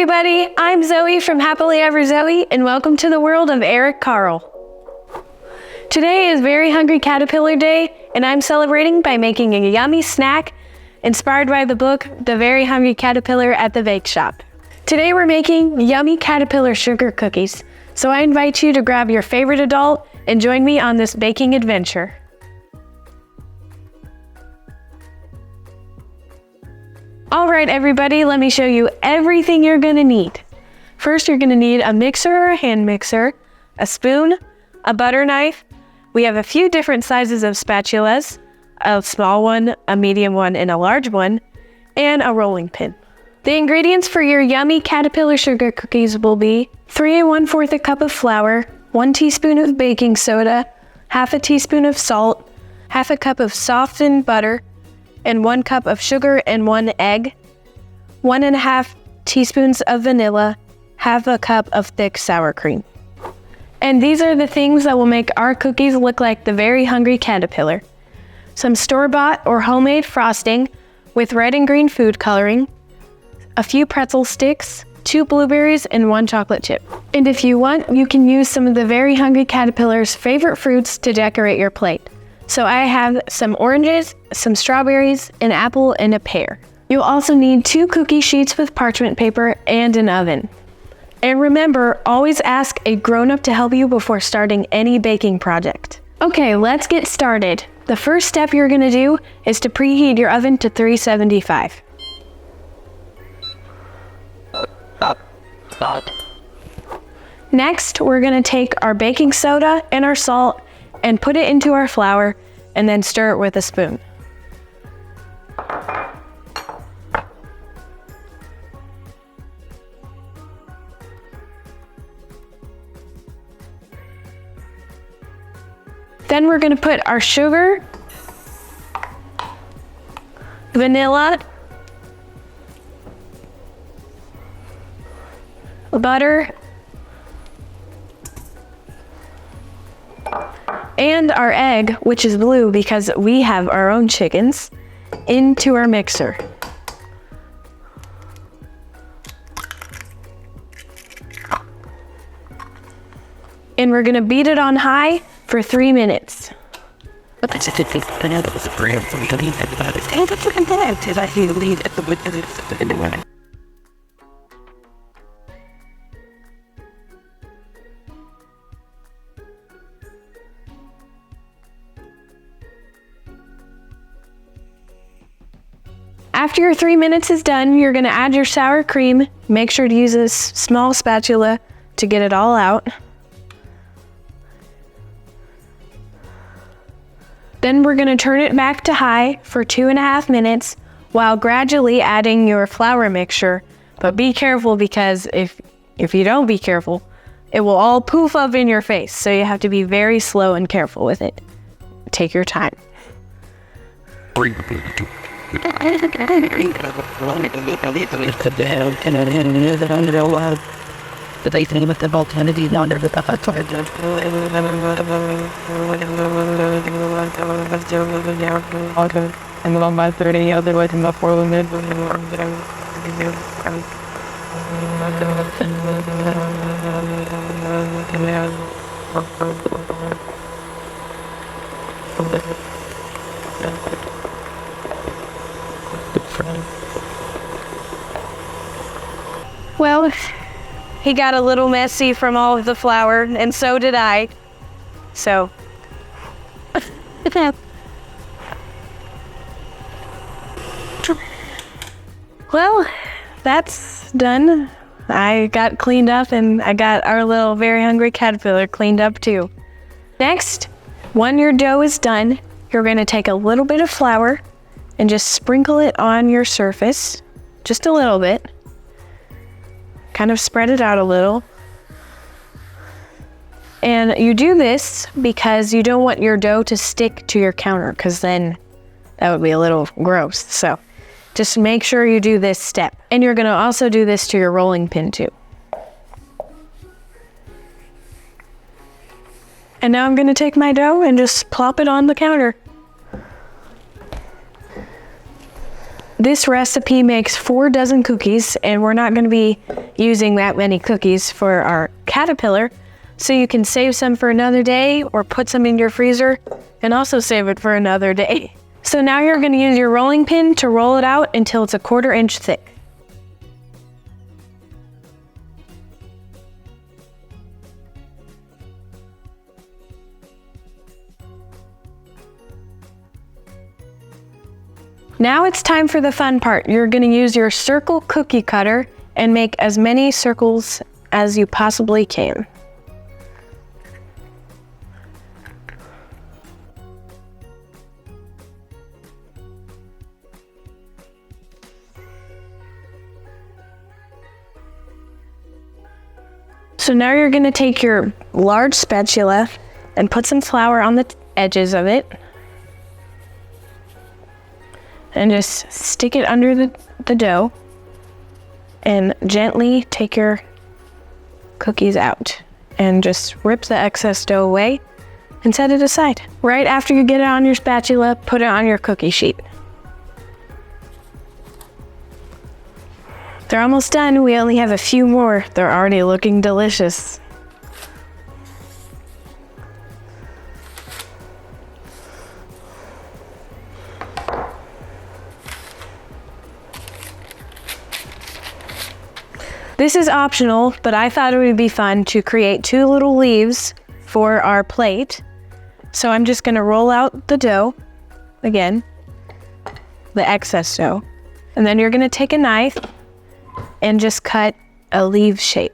everybody, I'm Zoe from Happily Ever Zoe, and welcome to the world of Eric Carle. Today is Very Hungry Caterpillar Day, and I'm celebrating by making a yummy snack inspired by the book, The Very Hungry Caterpillar at the Bakeshop. Today we're making yummy caterpillar sugar cookies, so I invite you to grab your favorite adult and join me on this baking adventure. Alright everybody, let me show you everything you're going to need. First, you're going to need a mixer or a hand mixer, a spoon, a butter knife. We have a few different sizes of spatulas, a small one, a medium one, and a large one, and a rolling pin. The ingredients for your yummy caterpillar sugar cookies will be 3 1/4 cup of flour, 1 teaspoon of baking soda, half a teaspoon of salt, half a cup of softened butter, and 1 cup of sugar and 1 egg, 1 1/2 teaspoons of vanilla, half a cup of thick sour cream. And these are the things that will make our cookies look like the Very Hungry Caterpillar. Some store-bought or homemade frosting with red and green food coloring, a few pretzel sticks, 2 blueberries, and 1 chocolate chip. And if you want, you can use some of the Very Hungry Caterpillar's favorite fruits to decorate your plate. So I have some oranges, some strawberries, an apple, and a pear. You'll also need 2 cookie sheets with parchment paper and an oven. And remember, always ask a grown-up to help you before starting any baking project. Okay, let's get started. The first step you're gonna do is to preheat your oven to 375. Next, we're gonna take our baking soda and our salt and put it into our flour and then stir it with a spoon. Then we're going to put our sugar, vanilla, butter, and our egg, which is blue because we have our own chickens, into our mixer. And we're gonna beat it on high for 3 minutes. After your 3 minutes is done, you're gonna add your sour cream. Make sure to use this small spatula to get it all out. Then we're gonna turn it back to high for 2.5 minutes while gradually adding your flour mixture. But be careful because if you don't be careful, it will all poof up in your face. So you have to be very slow and careful with it. Take your time. And then on my 30 otherwise in the 4 limit. Well, he got a little messy from all of the flour, and so did I. So. Well, that's done. I got cleaned up and I got our little Very Hungry Caterpillar cleaned up too. Next, when your dough is done, you're going to take a little bit of flour and just sprinkle it on your surface, just a little bit. Kind of spread it out a little. And you do this because you don't want your dough to stick to your counter, because then that would be a little gross. So just make sure you do this step. And you're gonna also do this to your rolling pin too. And now I'm gonna take my dough and just plop it on the counter. This recipe makes 4 dozen cookies, and we're not going to be using that many cookies for our caterpillar, so you can save some for another day or put some in your freezer and also save it for another day. So now you're going to use your rolling pin to roll it out until it's 1/4 inch thick. Now it's time for the fun part. You're going to use your circle cookie cutter and make as many circles as you possibly can. So now you're going to take your large spatula and put some flour on the edges of it. And just stick it under the dough and gently take your cookies out and just rip the excess dough away and set it aside. Right after you get it on your spatula, put it on your cookie sheet. They're almost done. We only have a few more. They're already looking delicious. This is optional, but I thought it would be fun to create 2 little leaves for our plate. So I'm just gonna roll out the dough, again, the excess dough. And then you're gonna take a knife and just cut a leaf shape.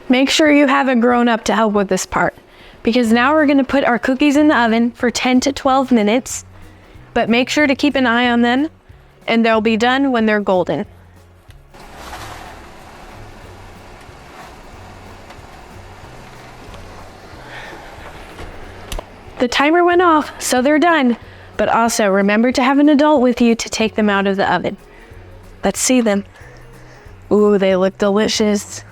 Make sure you have a grown-up to help with this part, because now we're gonna put our cookies in the oven for 10 to 12 minutes, but make sure to keep an eye on them, and they'll be done when they're golden. The timer went off, so they're done, but also remember to have an adult with you to take them out of the oven. Let's see them. Ooh, they look delicious.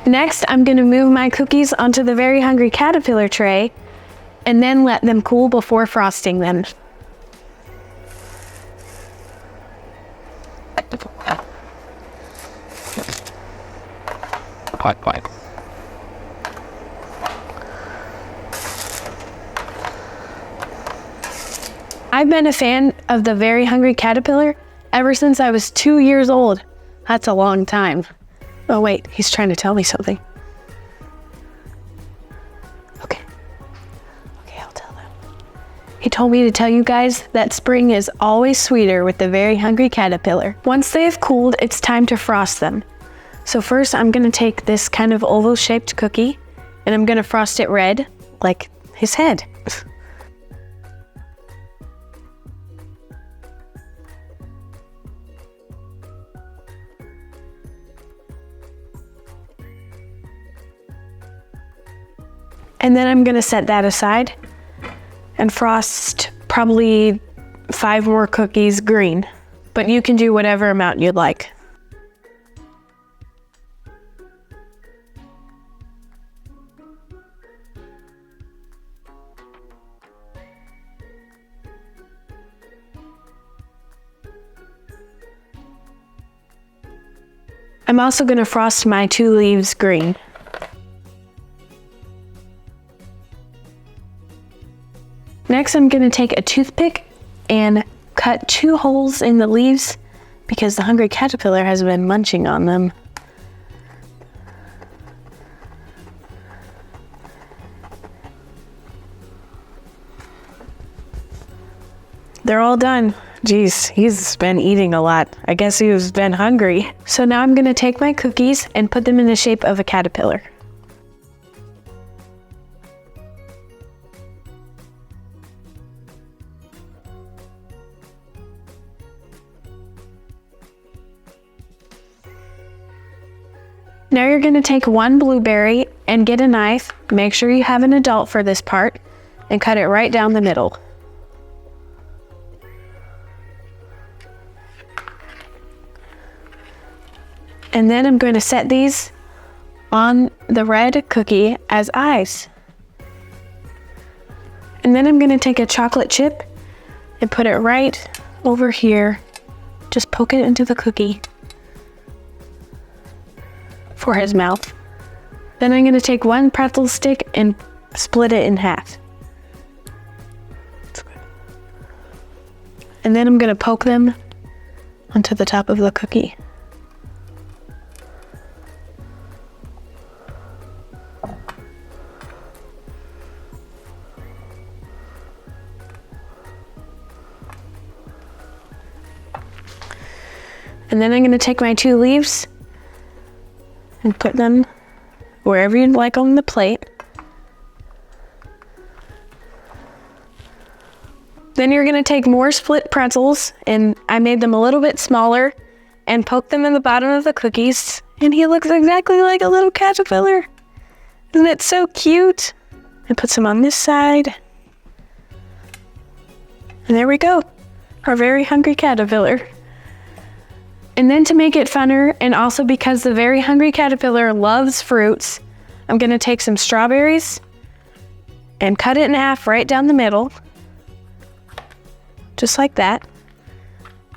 Next, I'm going to move my cookies onto the Very Hungry Caterpillar tray and then let them cool before frosting them. I've been a fan of the Very Hungry Caterpillar ever since I was 2 years old. That's a long time. Oh wait, he's trying to tell me something. Okay, I'll tell them. He told me to tell you guys that spring is always sweeter with the Very Hungry Caterpillar. Once they have cooled, it's time to frost them. So first I'm gonna take this kind of oval shaped cookie and I'm gonna frost it red, like his head. And then I'm gonna set that aside and frost probably 5 more cookies green, but you can do whatever amount you'd like. I'm also gonna frost my 2 leaves green. Next, I'm gonna take a toothpick and cut 2 holes in the leaves because the hungry caterpillar has been munching on them. They're all done. Geez, he's been eating a lot. I guess he's been hungry. So now I'm gonna take my cookies and put them in the shape of a caterpillar. Now you're gonna take 1 blueberry and get a knife. Make sure you have an adult for this part and cut it right down the middle. And then I'm going to set these on the red cookie as eyes. And then I'm going to take a chocolate chip and put it right over here. Just poke it into the cookie for his mouth. Then I'm going to take one pretzel stick and split it in half. And then I'm going to poke them onto the top of the cookie. And then I'm going to take my 2 leaves and put them wherever you'd like on the plate. Then you're going to take more split pretzels, and I made them a little bit smaller, and poke them in the bottom of the cookies, and he looks exactly like a little caterpillar. Isn't it so cute? And put some on this side. And there we go, our very hungry caterpillar. And then to make it funner, and also because the very hungry caterpillar loves fruits, I'm going to take some strawberries and cut it in half right down the middle. Just like that.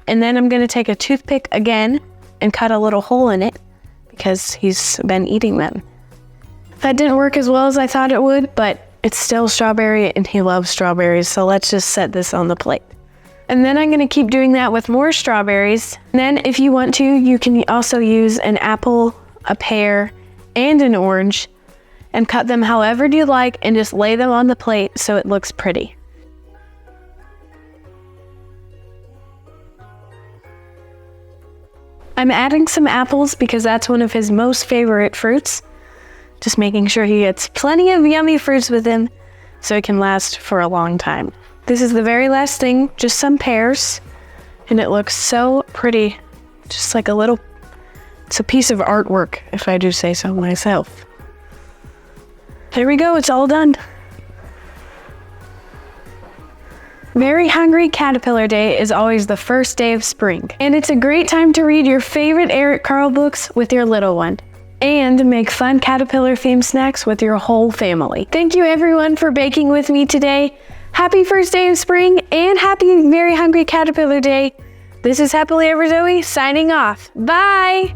And then I'm going to take a toothpick again and cut a little hole in it because he's been eating them. That didn't work as well as I thought it would, but it's still strawberry and he loves strawberries, so let's just set this on the plate. And then I'm going to keep doing that with more strawberries. And then if you want to, you can also use an apple, a pear, and an orange and cut them however you like and just lay them on the plate so it looks pretty. I'm adding some apples because that's one of his most favorite fruits. Just making sure he gets plenty of yummy fruits with him so it can last for a long time. This is the very last thing, just some pears, and it looks so pretty. Just like it's a piece of artwork, if I do say so myself. There we go, it's all done. Very Hungry Caterpillar Day is always the first day of spring, and it's a great time to read your favorite Eric Carle books with your little one, and make fun caterpillar-themed snacks with your whole family. Thank you everyone for baking with me today. Happy first day of spring, and happy Very Hungry Caterpillar Day. This is Happily Ever Zoe, signing off. Bye!